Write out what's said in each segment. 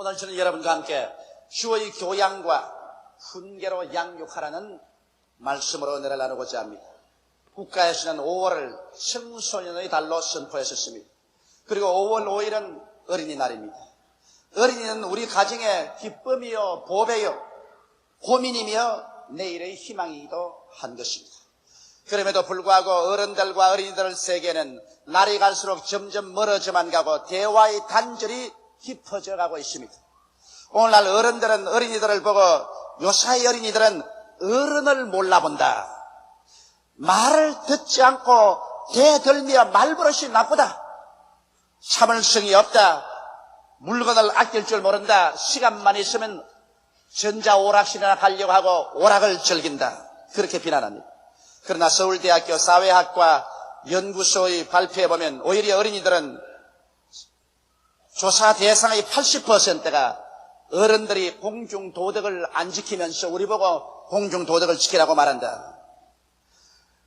오늘 저는 여러분과 함께 주의 교양과 훈계로 양육하라는 말씀으로 은혜를 나누고자 합니다. 국가에서는 5월을 청소년의 달로 선포했었습니다. 그리고 5월 5일은 어린이날입니다. 어린이는 우리 가정의 기쁨이요 보배요 고민이며 내일의 희망이기도 한 것입니다. 그럼에도 불구하고 어른들과 어린이들 세계는 날이 갈수록 점점 멀어져만 가고 대화의 단절이 깊어져 가고 있습니다. 오늘날 어른들은 어린이들을 보고 요사이 어린이들은 어른을 몰라본다. 말을 듣지 않고 대들며 말버릇이 나쁘다. 참을성이 없다. 물건을 아낄 줄 모른다. 시간만 있으면 전자오락실이나 가려고 하고 오락을 즐긴다. 그렇게 비난합니다. 그러나 서울대학교 사회학과 연구소의 발표에 보면 오히려 어린이들은 조사 대상의 80%가 어른들이 공중도덕을 안 지키면서 우리 보고 공중도덕을 지키라고 말한다.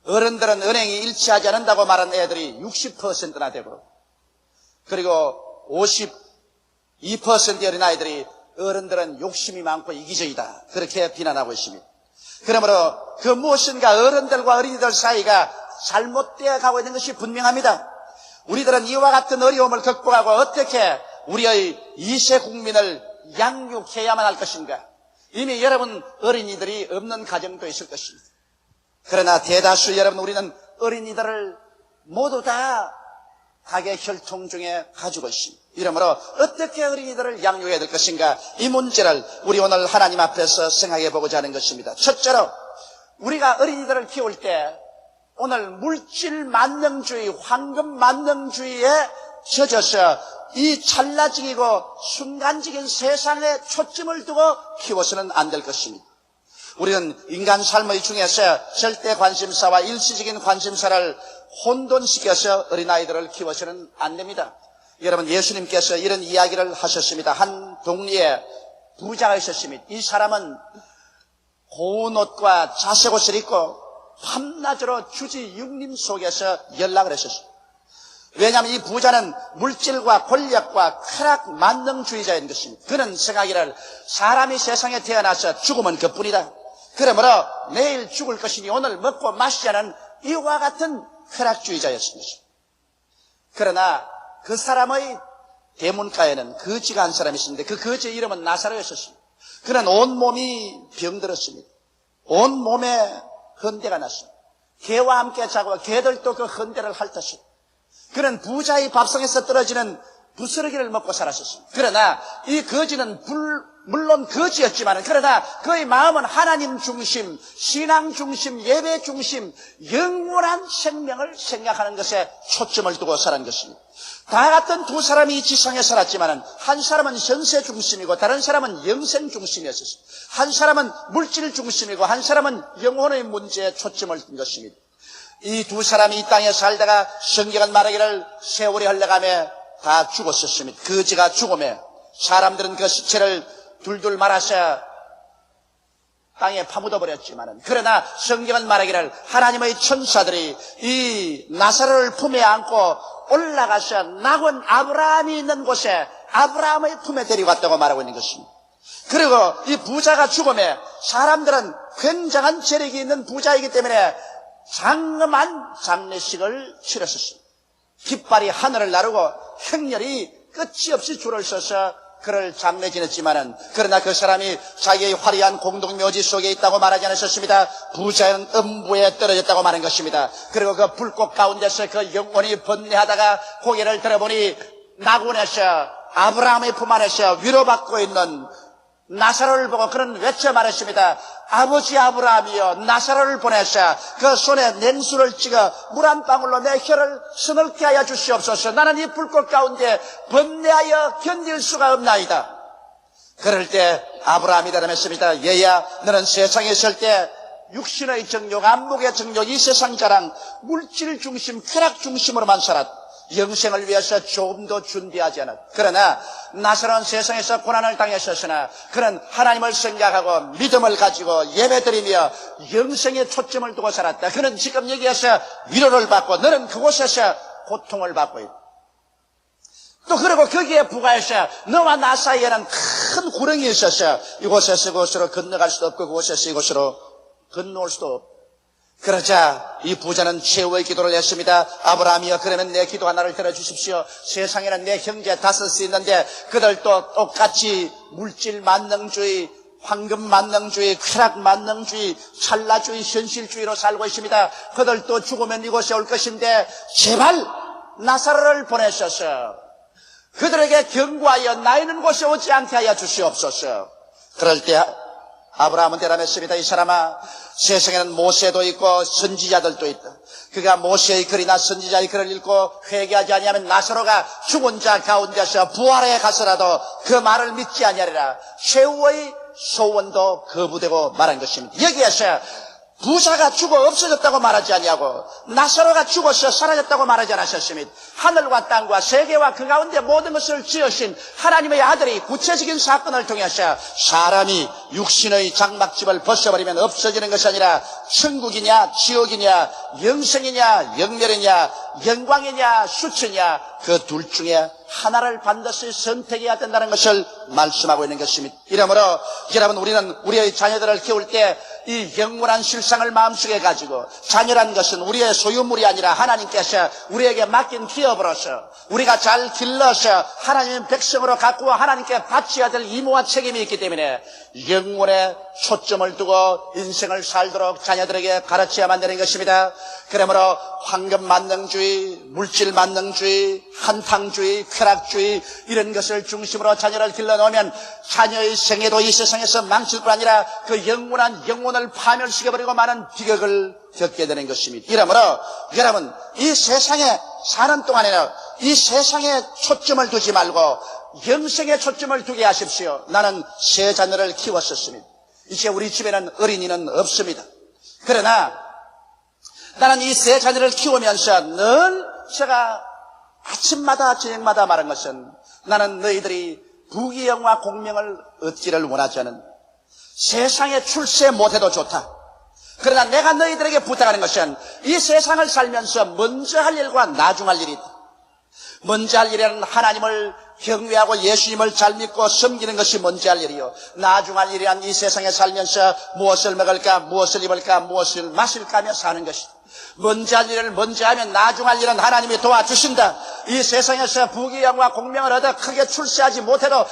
어른들은 은행이 일치하지 않는다고 말한 애들이 60%나 되고, 그리고 52%의 어린아이들이 어른들은 욕심이 많고 이기적이다. 그렇게 비난하고 있습니다. 그러므로 그 무엇인가 어른들과 어린이들 사이가 잘못되어 가고 있는 것이 분명합니다. 우리들은 이와 같은 어려움을 극복하고 어떻게 우리의 2세 국민을 양육해야만 할 것인가. 이미 여러분 어린이들이 없는 가정도 있을 것입니다. 그러나 대다수 여러분 우리는 어린이들을 모두 다 가계 혈통 중에 가지고 있습니다. 이러므로 어떻게 어린이들을 양육해야 될 것인가, 이 문제를 우리 오늘 하나님 앞에서 생각해 보고자 하는 것입니다. 첫째로 우리가 어린이들을 키울 때 오늘 물질 만능주의, 황금 만능주의에 젖어서 이 찰나적이고 순간적인 세상에 초점을 두고 키워서는 안 될 것입니다. 우리는 인간 삶의 중에서 절대 관심사와 일시적인 관심사를 혼돈시켜서 어린아이들을 키워서는 안 됩니다. 여러분, 예수님께서 이런 이야기를 하셨습니다. 한 동리에 부자가 있었습니다. 이 사람은 고운 옷과 자색 옷을 입고 밤낮으로 주지 육림 속에서 연락을 했었습니다. 왜냐하면 이 부자는 물질과 권력과 쾌락 만능주의자인 것입니다. 그는 생각이를 사람이 세상에 태어나서 죽으면 그뿐이다. 그러므로 내일 죽을 것이니 오늘 먹고 마시자는 이와 같은 쾌락주의자였습니다. 그러나 그 사람의 대문가에는 거지가 한 사람이 있었는데 그 거지의 이름은 나사로였습니다. 그는 온몸이 병들었습니다. 온몸에 헌대가 났습니다. 개와 함께 자고 개들도 그 헌대를 핥았습니다. 그는 부자의 밥상에서 떨어지는 부스러기를 먹고 살았었습니다. 그러나 이 거지는 물론 거지였지만 그러나 그의 마음은 하나님 중심, 신앙 중심, 예배 중심, 영원한 생명을 생각하는 것에 초점을 두고 살은 것입니다. 다 같은 두 사람이 이 지상에 살았지만 한 사람은 현세 중심이고 다른 사람은 영생 중심이었습니다. 한 사람은 물질 중심이고 한 사람은 영혼의 문제에 초점을 둔 것입니다. 이 두 사람이 이 땅에 살다가 성경은 말하기를 세월이 흘러가며 다 죽었었습니다. 거지가 죽음에 사람들은 그 시체를 둘둘 말아서 땅에 파묻어 버렸지만은, 그러나 성경은 말하기를 하나님의 천사들이 이 나사로를 품에 안고 올라가서 낙원 아브라함이 있는 곳에 아브라함의 품에 데리고 갔다고 말하고 있는 것입니다. 그리고 이 부자가 죽음에 사람들은 굉장한 재력이 있는 부자이기 때문에 장엄한 장례식을 치렀었습니다. 깃발이 하늘을 나르고 행렬이 끝이 없이 줄을 서서 그를 장례 지냈지만은, 그러나 그 사람이 자기의 화려한 공동묘지 속에 있다고 말하지 않으셨습니다. 부자는 음부에 떨어졌다고 말한 것입니다. 그리고 그 불꽃 가운데서 그 영혼이 번뇌하다가 고개를 들어보니 낙원에서 아브라함의 품 안에서 위로받고 있는 나사로를 보고 그는 외쳐 말했습니다. 아버지 아브라함이여, 나사로를 보내서 그 손에 냉수를 찍어 물 한 방울로 내 혀를 서늘게 하여 주시옵소서. 나는 이 불꽃 가운데 번뇌하여 견딜 수가 없나이다. 그럴 때 아브라함이 대답했습니다. 얘야, 너는 세상에 있을 때 육신의 정욕, 안목의 정욕, 이 세상 자랑, 물질 중심, 쾌락 중심으로만 살았다. 영생을 위해서 조금도 준비하지 않았다. 그러나 나사로는 세상에서 고난을 당했었으나 그는 하나님을 생각하고 믿음을 가지고 예배드리며 영생에 초점을 두고 살았다. 그는 지금 여기에서 위로를 받고 너는 그곳에서 고통을 받고 있다. 또 그리고 거기에 부가해서 너와 나 사이에는 큰 구렁이 있어서 이곳에서 이곳으로 건너갈 수도 없고 그곳에서 이곳으로 건너올 수도 없고. 그러자 이 부자는 최후의 기도를 했습니다. 아브라함이여, 그러면 내 기도 하나를 들어주십시오. 세상에는 내 형제 5이 있는데 그들도 똑같이 물질 만능주의, 황금 만능주의, 쾌락 만능주의, 찰나주의, 현실주의로 살고 있습니다. 그들도 죽으면 이곳에 올 것인데 제발 나사로를 보내셔서 그들에게 경고하여 나 있는 곳에 오지 않게 하여 주시옵소서. 그럴 때 아브라함은 대답했습니다. 이 사람아, 세상에는 모세도 있고 선지자들도 있다. 그가 모세의 글이나 선지자의 글을 읽고 회개하지 아니하면 나사로가 죽은 자 가운데서 부활해 가서라도 그 말을 믿지 아니하리라. 최후의 소원도 거부되고 말한 것입니다. 여기에서 부자가 죽어 없어졌다고 말하지 아니하고 나사로가 죽어서 사라졌다고 말하지 않으셨습니다. 하늘과 땅과 세계와 그 가운데 모든 것을 지으신 하나님의 아들이 구체적인 사건을 통해서 사람이 육신의 장막집을 벗어버리면 없어지는 것이 아니라 천국이냐 지옥이냐 영생이냐 영멸이냐 영광이냐 수치냐 그 둘 중에 하나를 반드시 선택해야 된다는 것을 말씀하고 있는 것입니다. 이러므로 여러분, 우리는 우리의 자녀들을 키울 때 이 영원한 실상을 마음속에 가지고 자녀란 것은 우리의 소유물이 아니라 하나님께서 우리에게 맡긴 기업으로서 우리가 잘 길러서 하나님의 백성으로 가꾸어 하나님께 바쳐야 될 의무와 책임이 있기 때문에 영원에 초점을 두고 인생을 살도록 자녀들에게 가르쳐야만 되는 것입니다. 그러므로 황금 만능주의, 물질 만능주의, 한탕주의, 쾌락주의 이런 것을 중심으로 자녀를 길러놓으면 자녀의 생애도 이 세상에서 망칠 뿐 아니라 그 영원한 영혼을 파멸시켜버리고 많은 비극을 겪게 되는 것입니다. 이러므로 여러분, 이 세상에 사는 동안에는 이 세상에 초점을 두지 말고 영생에 초점을 두게 하십시오. 나는 세 자녀를 키웠었습니다. 이제 우리 집에는 어린이는 없습니다. 그러나 나는 이 세 자녀를 키우면서 늘 제가 아침마다 저녁마다 말한 것은 나는 너희들이 부귀영화 공명을 얻기를 원하지 않은 세상에 출세 못해도 좋다. 그러나 내가 너희들에게 부탁하는 것은 이 세상을 살면서 먼저 할 일과 나중 할 일이 있다. 먼저 할 일에는 하나님을 경외하고 예수님을 잘 믿고 섬기는 것이 먼저 할 일이요, 나중 할 일이란 이 세상에 살면서 무엇을 먹을까, 무엇을 입을까, 무엇을 마실까 하며 사는 것이다. 먼저 할 일을 먼저 하면 나중 할 일은 하나님이 도와주신다. 이 세상에서 부귀영화 공명을 얻어 크게 출세하지 못해도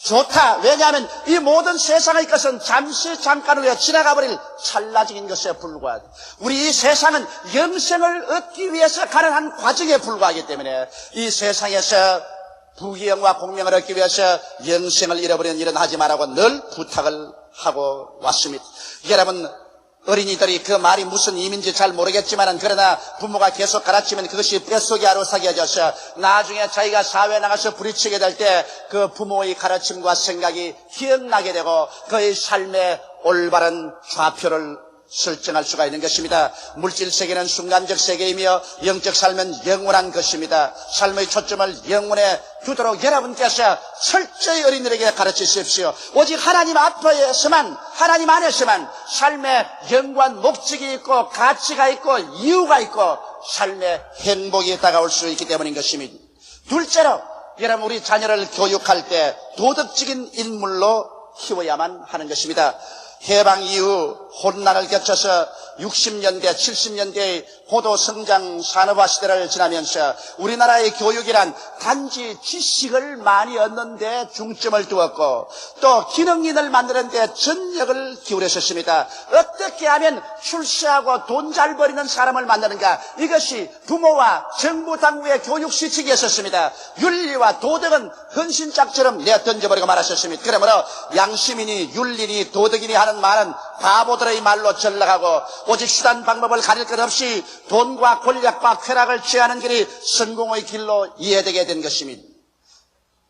좋다. 왜냐하면 이 모든 세상의 것은 잠시 잠깐 후에 지나가 버릴 찰나적인 것에 불과하다. 우리 이 세상은 영생을 얻기 위해서 가는 한 과정에 불과하기 때문에 이 세상에서 부귀영화 공명을 얻기 위해서 영생을 잃어버리는 일은 하지 말라고 늘 부탁을 하고 왔습니다. 여러분, 어린이들이 그 말이 무슨 의미인지 잘 모르겠지만 그러나 부모가 계속 가르치면 그것이 뱃속에 아로사겨져서 나중에 자기가 사회에 나가서 부딪히게 될 때 그 부모의 가르침과 생각이 기억나게 되고 그의 삶의 올바른 좌표를 설정할 수가 있는 것입니다. 물질 세계는 순간적 세계이며 영적 삶은 영원한 것입니다. 삶의 초점을 영원에 두도록 여러분께서 철저히 어린이들에게 가르치십시오. 오직 하나님 앞에서만, 하나님 안에서만 삶의 영원 목적이 있고 가치가 있고 이유가 있고 삶의 행복이 다가올 수 있기 때문인 것입니다. 둘째로 여러분, 우리 자녀를 교육할 때 도덕적인 인물로 키워야만 하는 것입니다. 해방 이후 혼란을 겪어서 60년대, 70년대의 고도 성장 산업화 시대를 지나면서 우리나라의 교육이란 단지 지식을 많이 얻는 데 중점을 두었고 또 기능인을 만드는 데 전력을 기울였었습니다. 어떻게 하면 출세하고 돈 잘 버리는 사람을 만드는가, 이것이 부모와 정부 당국의 교육 시책이었었습니다. 윤리와 도덕은 헌신짝처럼 내던져버리고 말았었습니다. 그러므로 양심이니 윤리니 도덕이니 하는 말은 바보들의 말로 전락하고 오직 수단 방법을 가릴 것 없이 돈과 권력과 쾌락을 취하는 길이 성공의 길로 이해되게 된 것입니다.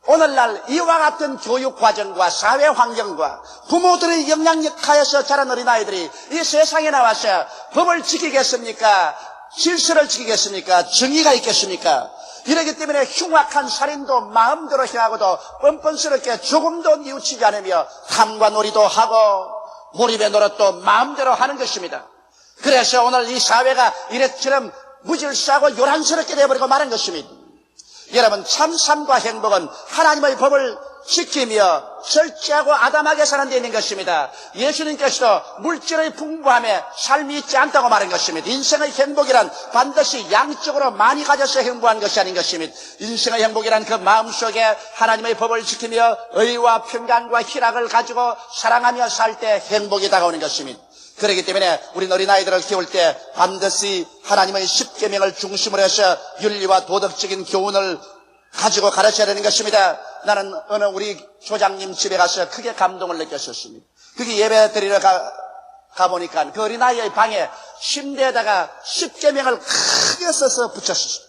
오늘날 이와 같은 교육 과정과 사회 환경과 부모들의 영향력 하에서 자란 어린아이들이 이 세상에 나와서 법을 지키겠습니까? 질서를 지키겠습니까? 정의가 있겠습니까? 이러기 때문에 흉악한 살인도 마음대로 행하고도 뻔뻔스럽게 조금도 뉘우치지 않으며 탐과 놀이도 하고 몰입의 노릇도 마음대로 하는 것입니다. 그래서 오늘 이 사회가 이래처럼 무질서하고 요란스럽게 되어버리고 마는 것입니다. 여러분, 참 삶과 행복은 하나님의 법을 지키며 절제하고 아담하게 사는 데 있는 것입니다. 예수님께서도 물질의 풍부함에 삶이 있지 않다고 말한 것입니다. 인생의 행복이란 반드시 양적으로 많이 가져서 행복한 것이 아닌 것입니다. 인생의 행복이란 그 마음속에 하나님의 법을 지키며 의와 평강과 희락을 가지고 사랑하며 살 때 행복이 다가오는 것입니다. 그렇기 때문에 우리 어린아이들을 키울 때 반드시 하나님의 십계명을 중심으로 해서 윤리와 도덕적인 교훈을 가지고 가르쳐야 되는 것입니다. 나는 어느 우리 조장님 집에 가서 크게 감동을 느꼈었습니다. 그게 예배 드리러 가보니까 그 어린아이의 방에 침대에다가 십계명을 크게 써서 붙였습니다.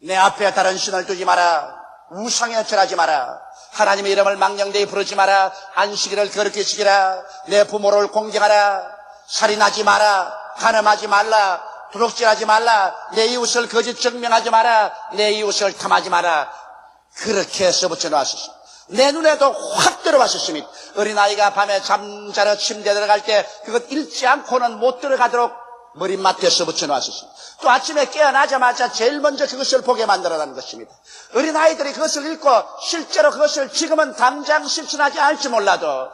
내 앞에 다른 신을 두지 마라. 우상에 절하지 마라. 하나님의 이름을 망령되이 부르지 마라. 안식일을 거룩히 지키라. 내 부모를 공경하라. 살인하지 마라. 간음하지 말라. 도둑질하지 말라. 내 이웃을 거짓 증명하지 마라. 내 이웃을 탐하지 마라. 그렇게 해서 붙여놓았습니다. 내 눈에도 확 들어왔습니다. 어린아이가 밤에 잠자러 침대에 들어갈 때 그것 읽지 않고는 못 들어가도록 머리맡에서 붙여놓았습니다. 또 아침에 깨어나자마자 제일 먼저 그것을 보게 만들어라는 것입니다. 어린아이들이 그것을 읽고 실제로 그것을 지금은 당장 실천하지 않을지 몰라도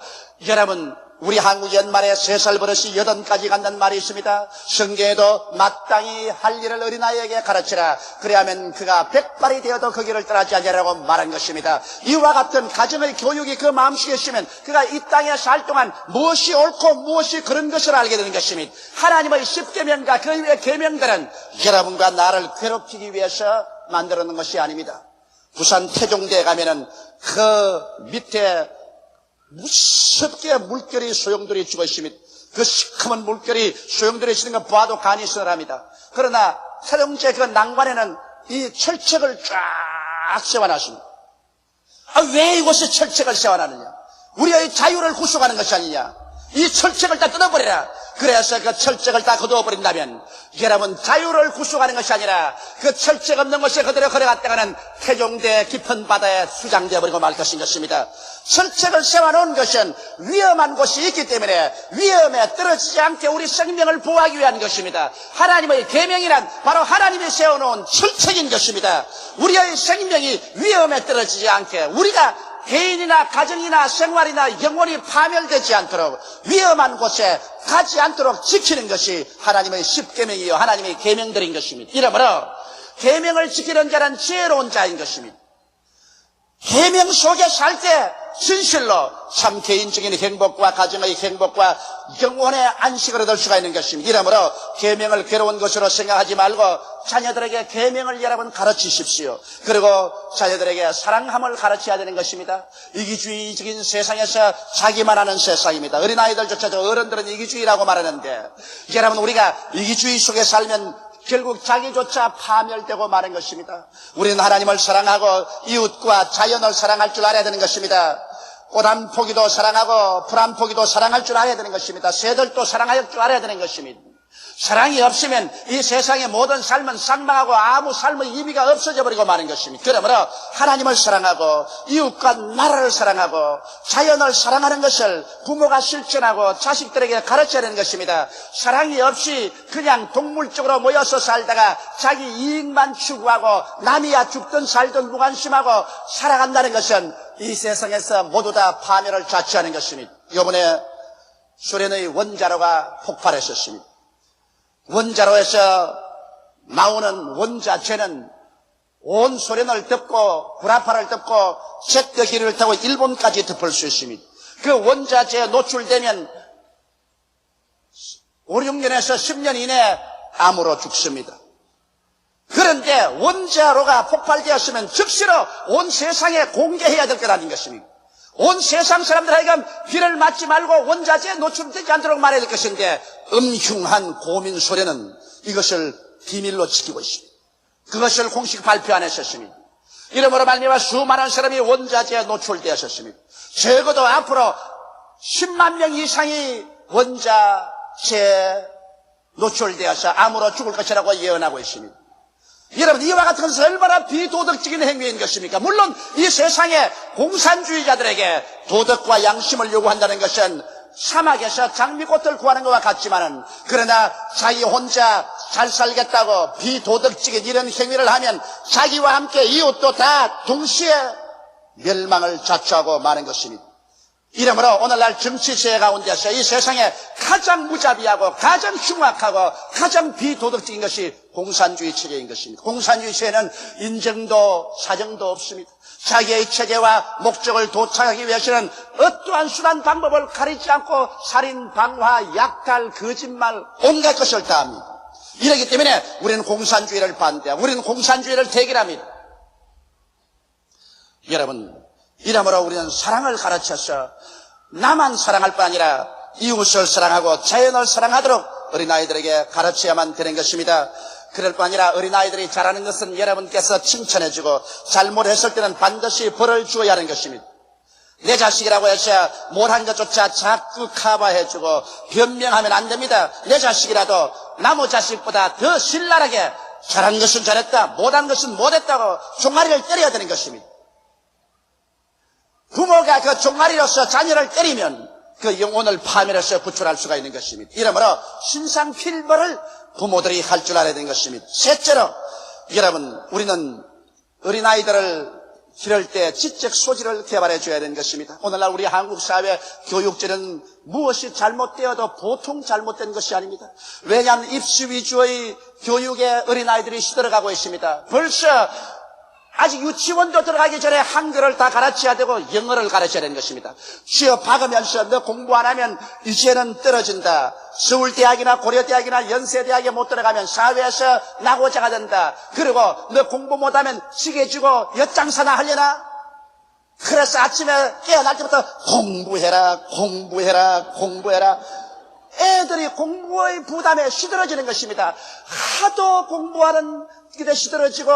여러분, 우리 한국 옛말에 3살 버릇이 8가지 간다는 말이 있습니다. 성경에도 마땅히 할 일을 어린아이에게 가르치라. 그래야만 그가 100발이 되어도 그 길을 떠나지 않으라고 말한 것입니다. 이와 같은 가정의 교육이 그 마음속에 있으면 그가 이 땅에 살 동안 무엇이 옳고 무엇이 그런 것을 알게 되는 것입니다. 하나님의 십계명과 그 이후의 계명들은 여러분과 나를 괴롭히기 위해서 만들어 놓은 것이 아닙니다. 부산 태종대에 가면은 그 밑에 무섭게 물결이 소용돌이 죽어 있습니다. 그 시커먼 물결이 소용돌이 치는 거 봐도 간이 서랍니다. 그러나 태종제 그 난관에는 이 철책을 쫙 세워놨습니다. 왜 이곳에 철책을 세워놨느냐? 우리의 자유를 구속하는 것이 아니냐? 이 철책을 다 뜯어버리라. 그래서 그 철책을 다 거두어버린다면 여러분, 자유를 구속하는 것이 아니라 그 철책 없는 곳에 그대로 걸어갔다가는 태종대 깊은 바다에 수장되어버리고 말 것입니다. 철책을 세워놓은 것은 위험한 곳이 있기 때문에 위험에 떨어지지 않게 우리 생명을 보호하기 위한 것입니다. 하나님의 계명이란 바로 하나님이 세워놓은 철책인 것입니다. 우리의 생명이 위험에 떨어지지 않게, 우리가 개인이나 가정이나 생활이나 영혼이 파멸되지 않도록 위험한 곳에 가지 않도록 지키는 것이 하나님의 십계명이요 하나님의 계명들인 것입니다. 이러므로 계명을 지키는 자는 지혜로운 자인 것입니다. 계명 속에 살 때 진실로 참 개인적인 행복과 가정의 행복과 영혼의 안식을 얻을 수가 있는 것입니다. 이러므로 계명을 괴로운 것으로 생각하지 말고 자녀들에게 계명을 여러분 가르치십시오. 그리고 자녀들에게 사랑함을 가르쳐야 되는 것입니다. 이기주의적인 세상에서 자기만 하는 세상입니다. 어린아이들조차도 어른들은 이기주의라고 말하는데 여러분, 우리가 이기주의 속에 살면 결국 자기조차 파멸되고 마는 것입니다. 우리는 하나님을 사랑하고 이웃과 자연을 사랑할 줄 알아야 되는 것입니다. 꽃 한 포기도 사랑하고 풀 한 포기도 사랑할 줄 알아야 되는 것입니다. 새들도 사랑할 줄 알아야 되는 것입니다. 사랑이 없으면 이 세상의 모든 삶은 삭망하고 아무 삶의 의미가 없어져 버리고 마는 것입니다. 그러므로 하나님을 사랑하고 이웃과 나라를 사랑하고 자연을 사랑하는 것을 부모가 실천하고 자식들에게 가르쳐야 되는 것입니다. 사랑이 없이 그냥 동물적으로 모여서 살다가 자기 이익만 추구하고 남이야 죽든 살든 무관심하고 살아간다는 것은 이 세상에서 모두 다 파멸을 자초하는 것입니다. 이번에 소련의 원자로가 폭발했었습니다. 원자로에서 나오는 원자재는 온 소련을 덮고 구라파를 덮고 제트기를 타고 일본까지 덮을 수 있습니다. 그 원자재에 노출되면 5, 6년에서 10년 이내에 암으로 죽습니다. 그런데 원자로가 폭발되었으면 즉시로 온 세상에 공개해야 될 거라는 것입니다. 온 세상 사람들에게 비를 맞지 말고 원자재에 노출되지 않도록 말해야 될 것인데 음흉한 고민 소련은 이것을 비밀로 지키고 있습니다. 그것을 공식 발표 안 했었습니다. 이러므로 말미암아 수많은 사람이 원자재에 노출되었습니다. 적어도 앞으로 10만 명 이상이 원자재에 노출되어서 암으로 죽을 것이라고 예언하고 있습니다. 여러분, 이와 같은 것은 얼마나 비도덕적인 행위인 것입니까? 물론 이 세상의 공산주의자들에게 도덕과 양심을 요구한다는 것은 사막에서 장미꽃을 구하는 것과 같지만은, 그러나 자기 혼자 잘 살겠다고 비도덕적인 이런 행위를 하면 자기와 함께 이웃도 다 동시에 멸망을 자초하고 마는 것입니다. 이러므로 오늘날 정치체 가운데서 이 세상에 가장 무자비하고 가장 흉악하고 가장 비도덕적인 것이 공산주의 체제인 것입니다. 공산주의 체제는 인정도 사정도 없습니다. 자기의 체제와 목적을 도착하기 위해서는 어떠한 수단 방법을 가리지 않고 살인, 방화, 약탈, 거짓말 온갖 것을 다 합니다. 이러기 때문에 우리는 공산주의를 반대하고 우리는 공산주의를 대결합니다. 여러분, 이러므로 우리는 사랑을 가르쳐서 나만 사랑할 뿐 아니라 이웃을 사랑하고 자연을 사랑하도록 어린아이들에게 가르쳐야만 되는 것입니다. 그럴 뿐 아니라 어린아이들이 잘하는 것은 여러분께서 칭찬해주고 잘못했을 때는 반드시 벌을 주어야 하는 것입니다. 내 자식이라고 해서 못한 것조차 자꾸 커버해주고 변명하면 안 됩니다. 내 자식이라도 나무 자식보다 더 신랄하게 잘한 것은 잘했다, 못한 것은 못했다고 종아리를 때려야 되는 것입니다. 부모가 그 종아리로서 자녀를 때리면 그 영혼을 파멸해서 구출할 수가 있는 것입니다. 이러므로 신상필벌을 부모들이 할 줄 알아야 되는 것입니다. 셋째로, 여러분, 우리는 어린아이들을 기를 때 지적 소질을 개발해 줘야 되는 것입니다. 오늘날 우리 한국 사회 교육제는 무엇이 잘못되어도 보통 잘못된 것이 아닙니다. 왜냐하면 입시 위주의 교육에 어린아이들이 시들어가고 있습니다. 벌써 아직 유치원도 들어가기 전에 한글을 다 가르쳐야 되고 영어를 가르쳐야 되는 것입니다. 취업 박으면서 너 공부 안 하면 이제는 떨어진다. 서울대학이나 고려대학이나 연세대학에 못 들어가면 사회에서 낙오자가 된다. 그리고 너 공부 못하면 시계 주고 엿장사나 하려나? 그래서 아침에 깨어날 때부터 공부해라. 애들이 공부의 부담에 시들어지는 것입니다. 하도 공부하는 게 시들어지고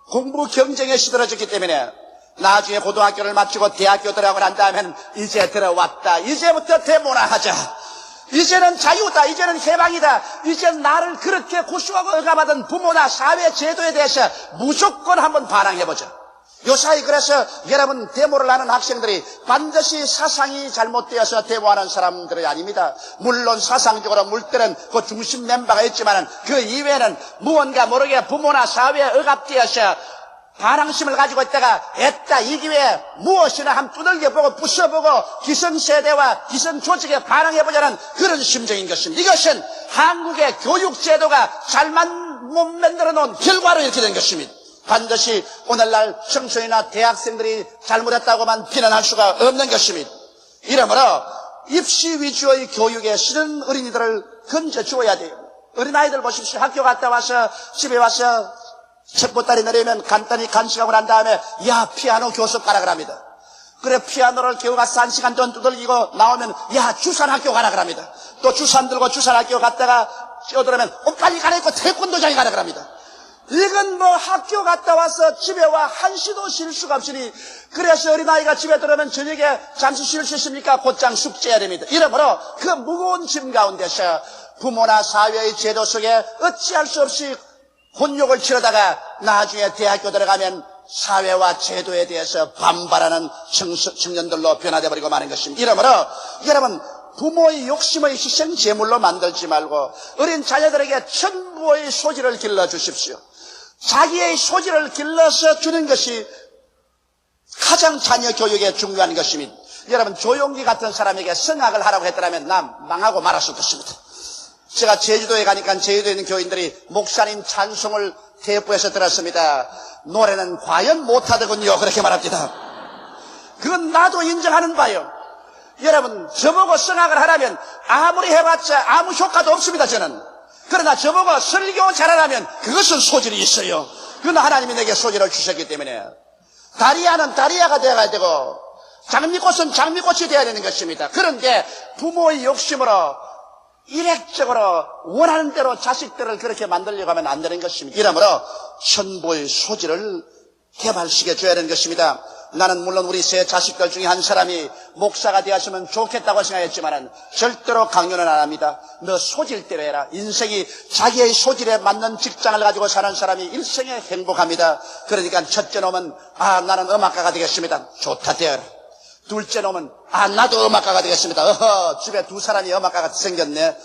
공부 경쟁에 시들어졌기 때문에 나중에 고등학교를 마치고 대학교 들어가고 난 다음에는 이제 들어왔다. 이제부터 대문화하자. 이제는 자유다. 이제는 해방이다. 이제 나를 그렇게 고수하고 억압하던 부모나 사회 제도에 대해서 무조건 한번 반항해보자. 요사이 그래서 여러분 데모를 하는 학생들이 반드시 사상이 잘못되어서 데모하는 사람들이 아닙니다. 물론 사상적으로 물들은 그 중심 멤버가 있지만 그 이외에는 무언가 모르게 부모나 사회에 억압되어서 반항심을 가지고 있다가 애따 이 기회에 무엇이나 한번 두들겨보고 부숴보고 기성세대와 기성조직에 반항해보자는 그런 심정인 것입니다. 이것은 한국의 교육제도가 못 만들어 놓은 결과로 이렇게 된 것입니다. 반드시 오늘날 청소년이나 대학생들이 잘못했다고만 비난할 수가 없는 것입니다. 이러므로 입시 위주의 교육에 실은 어린이들을 건져주어야 돼요. 어린아이들 보십시오. 학교 갔다 와서 집에 와서 첫 보따리 내리면 간단히 간식하고 난 다음에 야 피아노 교습 가라 그럽니다. 그래 피아노를 겨우 가서 1시간 동안 두들기고 나오면 야 주산학교 가라 그럽니다. 또 주산 들고 주산학교 갔다가 뛰어들으면 빨리 가라 했고 태권도장에 가라 그럽니다. 이건 뭐 학교 갔다 와서 집에 와 한시도 쉴 수가 없으니 그래서 어린아이가 집에 들어오면 저녁에 잠시 쉴 수 있습니까? 곧장 숙제해야 됩니다. 이러므로 그 무거운 짐 가운데서 부모나 사회의 제도 속에 어찌할 수 없이 혼욕을 치르다가 나중에 대학교 들어가면 사회와 제도에 대해서 반발하는 청년들로 변화되어 버리고 마는 것입니다. 이러므로 여러분 부모의 욕심의 희생 제물로 만들지 말고 어린 자녀들에게 천부의 소질을 길러주십시오. 자기의 소질을 길러서 주는 것이 가장 자녀 교육에 중요한 것입니다. 여러분 조용기 같은 사람에게 성악을 하라고 했더라면 난 망하고 말았을 것입니다. 제가 제주도에 가니까 제주도에 있는 교인들이 목사님 찬송을 테이프에서 들었습니다. 노래는 과연 못하더군요. 그렇게 말합니다. 그건 나도 인정하는 바요. 여러분 저보고 성악을 하라면 아무리 해봤자 아무 효과도 없습니다. 저는. 그러나 저보고 설교 잘하라면 그것은 소질이 있어요. 그건 하나님이 내게 소질을 주셨기 때문에 다리아는 다리아가 되어야 되고 장미꽃은 장미꽃이 되어야 되는 것입니다. 그런데 부모의 욕심으로 일획적으로 원하는 대로 자식들을 그렇게 만들려고 하면 안 되는 것입니다. 이러므로 천부의 소질을 개발시켜줘야 되는 것입니다. 나는 물론 우리 세 자식들 중에 한 사람이 목사가 되었으면 좋겠다고 생각했지만 절대로 강요는 안 합니다. 너 소질대로 해라. 인생이 자기의 소질에 맞는 직장을 가지고 사는 사람이 일생에 행복합니다. 그러니까 첫째 놈은 나는 음악가가 되겠습니다. 좋다 되어라. 둘째 놈은 나도 음악가가 되겠습니다. 집에 두 사람이 음악가가 생겼네.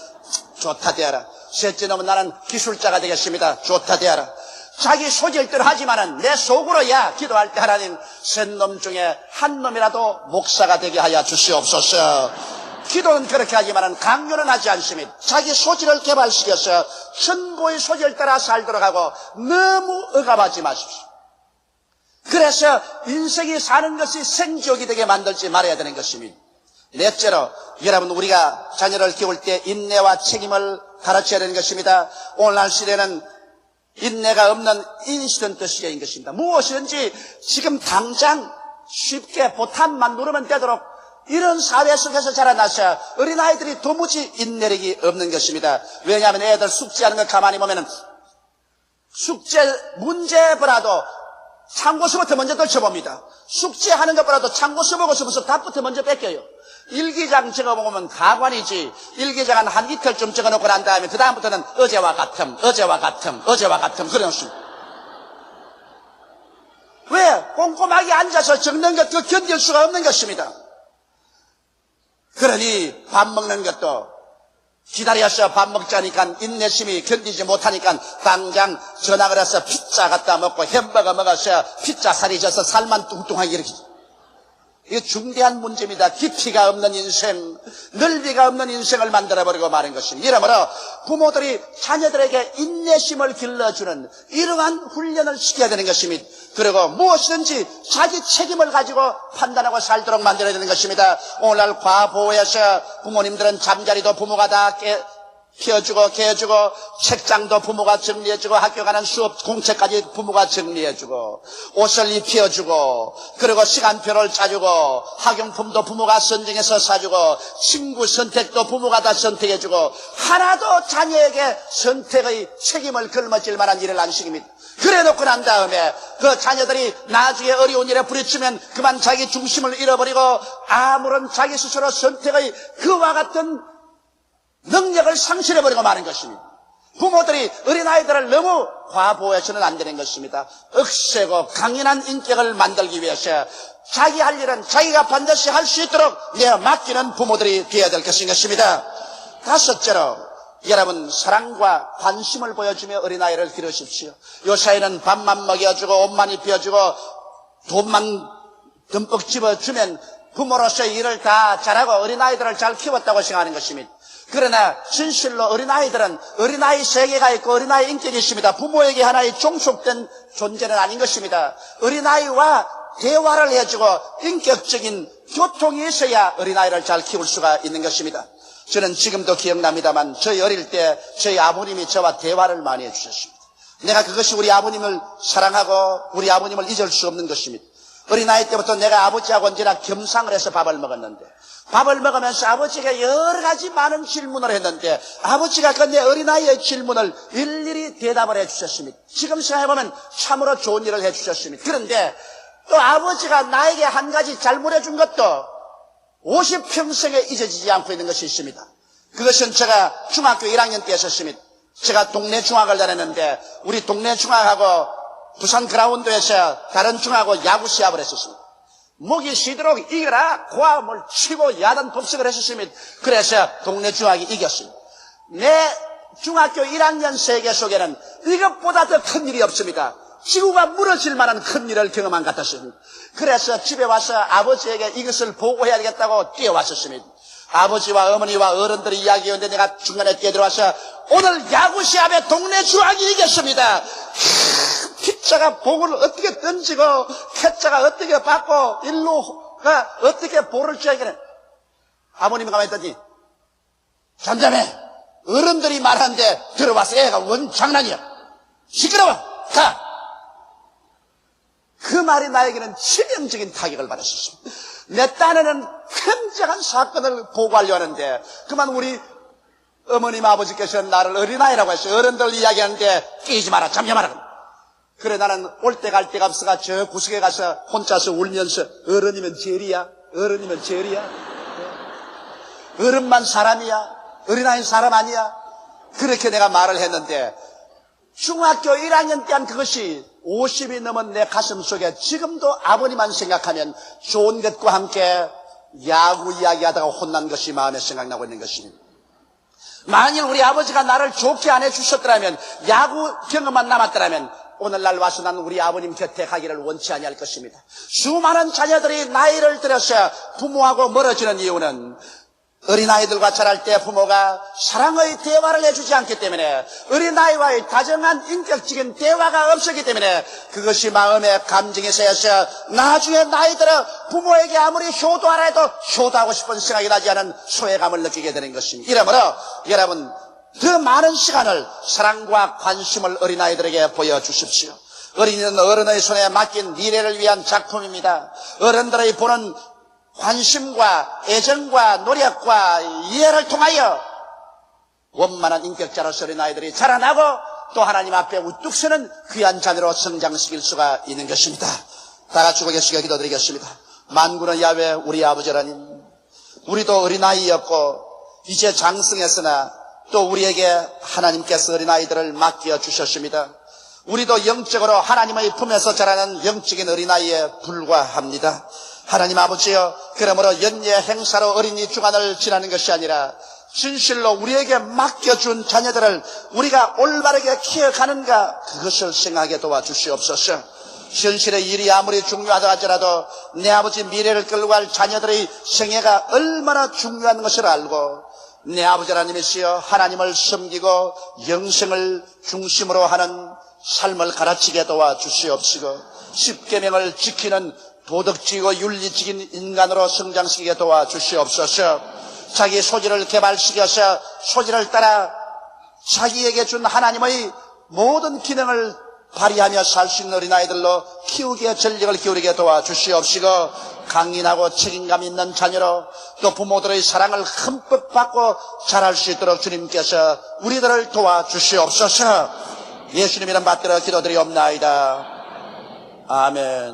좋다 되어라. 셋째 놈은 나는 기술자가 되겠습니다. 좋다 되어라. 자기 소질대로 하지만은 내 속으로 기도할 때 하나님 셋 놈 중에 한 놈이라도 목사가 되게 하여 주시옵소서. 기도는 그렇게 하지만은 강요는 하지 않습니다. 자기 소질을 개발시켜서 천부의 소질 따라 살도록 하고 너무 억압하지 마십시오. 그래서 인생이 사는 것이 생지옥이 되게 만들지 말아야 되는 것입니다. 넷째로 여러분 우리가 자녀를 키울 때 인내와 책임을 가르쳐야 되는 것입니다. 오늘날 시대는 인내가 없는 인시던트 시대인 것입니다. 무엇이든지 지금 당장 쉽게 보탄만 누르면 되도록 이런 사회 속에서 자라나서 어린아이들이 도무지 인내력이 없는 것입니다. 왜냐하면 애들 숙제하는 거 가만히 보면은 숙제 문제 보라도 참고서부터 먼저 떨쳐봅니다. 숙제하는 것보다도 참고서 보고서부터 답부터 먼저 뺏겨요. 일기장 적어보면 가관이지. 일기장은 한 이틀쯤 적어놓고 난 다음에 그 다음부터는 어제와 같음 그런 식으로. 왜? 꼼꼼하게 앉아서 적는 것도 견딜 수가 없는 것입니다. 그러니 밥 먹는 것도 기다려서 밥 먹자니까 인내심이 견디지 못하니까 당장 전화를 해서 피자 갖다 먹고 햄버거 먹어서 피자 살이 져서 살만 뚱뚱하게 이렇게. 이게 중대한 문제입니다. 깊이가 없는 인생, 넓이가 없는 인생을 만들어버리고 마는 것입니다. 이러므로 부모들이 자녀들에게 인내심을 길러주는 이러한 훈련을 시켜야 되는 것입니다. 그리고 무엇이든지 자기 책임을 가지고 판단하고 살도록 만들어야 되는 것입니다. 오늘날 과보호에서 부모님들은 잠자리도 부모가 다 피워주고 개어주고 책장도 부모가 정리해주고 학교 가는 수업 공책까지 부모가 정리해주고 옷을 입혀주고 그리고 시간표를 짜주고 학용품도 부모가 선정해서 사주고 친구 선택도 부모가 다 선택해주고 하나도 자녀에게 선택의 책임을 걸머질 만한 일을 안 시킵니다. 그래 놓고 난 다음에 그 자녀들이 나중에 어려운 일에 부딪히면 그만 자기 중심을 잃어버리고 아무런 자기 스스로 선택의 그와 같은 능력을 상실해버리고 마는 것입니다. 부모들이 어린아이들을 너무 과보호해서는 안 되는 것입니다. 억세고 강인한 인격을 만들기 위해서 자기 할 일은 자기가 반드시 할 수 있도록 맡기는 부모들이 되어야 될 것인 것입니다. 다섯째로 여러분 사랑과 관심을 보여주며 어린아이를 기르십시오. 요사이는 밥만 먹여주고 옷만 입혀주고 돈만 듬뿍 집어주면 부모로서의 일을 다 잘하고 어린아이들을 잘 키웠다고 생각하는 것입니다. 그러나 진실로 어린아이들은 어린아이 세계가 있고 어린아이 인격이 있습니다. 부모에게 하나의 종속된 존재는 아닌 것입니다. 어린아이와 대화를 해주고 인격적인 교통이 있어야 어린아이를 잘 키울 수가 있는 것입니다. 저는 지금도 기억납니다만 저희 어릴 때 저희 아버님이 저와 대화를 많이 해주셨습니다. 내가 그것이 우리 아버님을 사랑하고 우리 아버님을 잊을 수 없는 것입니다. 어린아이 때부터 내가 아버지하고 언제나 겸상을 해서 밥을 먹었는데 밥을 먹으면서 아버지가 여러 가지 많은 질문을 했는데 아버지가 그 내 어린아이의 질문을 일일이 대답을 해주셨습니다. 지금 생각해보면 참으로 좋은 일을 해주셨습니다. 그런데 또 아버지가 나에게 한 가지 잘못해준 것도 50평생에 잊어지지 않고 있는 것이 있습니다. 그것은 제가 중학교 1학년 때 했었습니다. 제가 동네 중학을 다녔는데 우리 동네 중학하고 부산 그라운드에서 다른 중학하고 야구 시합을 했었습니다. 목이 쉬도록 이겨라 고함을 치고 야단 법석을 했었습니다. 그래서 동네 중학이 이겼습니다. 내 중학교 1학년 세계 속에는 이것보다 더 큰 일이 없습니다. 지구가 무너질 만한 큰 일을 경험한 것 같았습니다. 그래서 집에 와서 아버지에게 이것을 보고해야 되겠다고 뛰어왔었습니다. 아버지와 어머니와 어른들이 이야기했는데 내가 중간에 뛰어들어와서 오늘 야구 시합에 동네 중학이 이겼습니다. 피자가 공을 어떻게 던지고 캐자가 어떻게 받고 일루가 어떻게 볼을 쥐기는 아버님이 가만히 있더니 잠잠해. 어른들이 말하는데 들어와서 애가 원 장난이야. 시끄러워. 가. 그 말이 나에게는 치명적인 타격을 받았었습니다. 내 딴에는 끔찍한 사건을 보고하려고 하는데 그만 우리 어머님 아버지께서는 나를 어린아이라고 했어요. 어른들 이야기하는데 끼지 마라 잠잠하라. 그래 나는 올 때 갈 데가 없어가 저 구석에 가서 혼자서 울면서 어른이면 제일이야. 어른이면 제일이야. 어른만 사람이야. 어린아이는 사람 아니야. 그렇게 내가 말을 했는데 중학교 1학년 때 한 그것이 50이 넘은 내 가슴 속에 지금도 아버님만 생각하면 좋은 것과 함께 야구 이야기하다가 혼난 것이 마음에 생각나고 있는 것입니다. 만일 우리 아버지가 나를 좋게 안 해주셨더라면, 야구 경험만 남았더라면 오늘날 와서 나는 우리 아버님 곁에 가기를 원치 아니할 것입니다. 수많은 자녀들이 나이를 들어서 부모하고 멀어지는 이유는 어린아이들과 자랄 때 부모가 사랑의 대화를 해주지 않기 때문에, 어린아이와의 다정한 인격적인 대화가 없었기 때문에 그것이 마음의 감정이 쌓여서 나중에 나이 들어 부모에게 아무리 효도하라 해도 효도하고 싶은 생각이 나지 않은 소외감을 느끼게 되는 것입니다. 이러므로 여러분, 더 많은 시간을 사랑과 관심을 어린아이들에게 보여주십시오. 어린이는 어른의 손에 맡긴 미래를 위한 작품입니다. 어른들의 보는 관심과 애정과 노력과 이해를 통하여 원만한 인격자로서 어린아이들이 자라나고 또 하나님 앞에 우뚝 서는 귀한 자녀로 성장시킬 수가 있는 것입니다. 다 같이 고개시켜 기도드리겠습니다. 만군의 야훼 우리 아버지 하나님, 우리도 어린아이였고 이제 장성했으나 또 우리에게 하나님께서 어린아이들을 맡겨주셨습니다. 우리도 영적으로 하나님의 품에서 자라는 영적인 어린아이에 불과합니다. 하나님 아버지여, 그러므로 연예 행사로 어린이 주간을 지나는 것이 아니라 진실로 우리에게 맡겨준 자녀들을 우리가 올바르게 키워가는가, 그것을 생각하게 도와주시옵소서. 현실의 일이 아무리 중요하다 하더라도 내 아버지 미래를 끌고 갈 자녀들의 생애가 얼마나 중요한 것을 알고 내 아버지 하나님이시여, 하나님을 섬기고 영생을 중심으로 하는 삶을 가르치게 도와주시옵시고, 십계명을 지키는 도덕적이고 윤리적인 인간으로 성장시키게 도와주시옵소서. 자기 소질을 개발시켜서 소질을 따라 자기에게 준 하나님의 모든 기능을 발휘하며 살 수 있는 어린아이들로 키우기에 전력을 기울이게 도와주시옵시고, 강인하고 책임감 있는 자녀로 또 부모들의 사랑을 흠뻑 받고 자랄 수 있도록 주님께서 우리들을 도와주시옵소서. 예수님 이름 받들어 기도드리옵나이다. 아멘.